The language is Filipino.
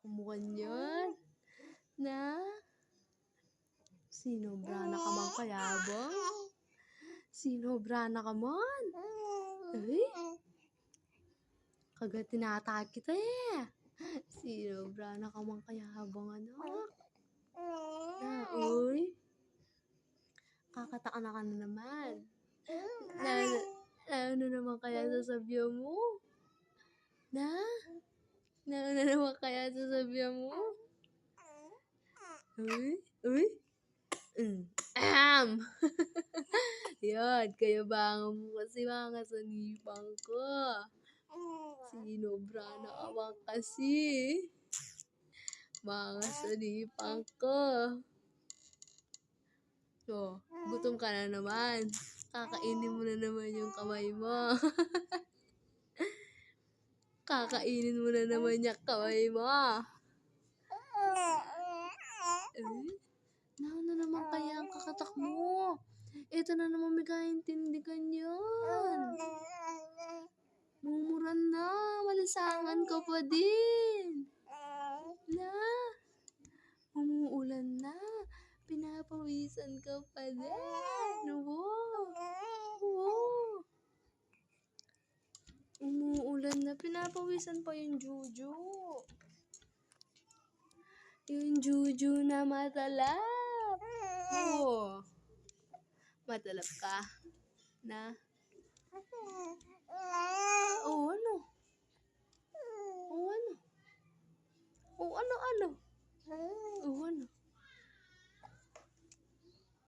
Mukha niyan. Na? Sinobra na ka man kayabang? Sinobra na ka man? Ay? Kagat tinatake kita eh. Sinobra na ka man kayabang anak. Na, uy. Kakataka na ka na naman. Ano naman kaya sasabihan mo? Na? Ano naman kaya sasabihan mo? Uy? Uy? Yan, kayabangan mo kasi mga sanipang ko. Sinobra na ka man kasi. Mga sanipang ko. So, gutom ka na naman. Kakainin mo na naman yung kamay mo. Kakainin mo na naman yung kamay mo. Ano naman kaya ang kakatak mo? Ito na naman may kaintindihan yan. Mumuran na. Malisangan ka pa din. Na? Umuulan na. Pinapawisan ka pa din. Wow. Wow. Umuulan na. Pinapawisan pa yung Juju. Yung Juju na matalap. Oo. Matalap ka. Na? Oo, ano? Oo, ano? Oo, ano? Oo, ano?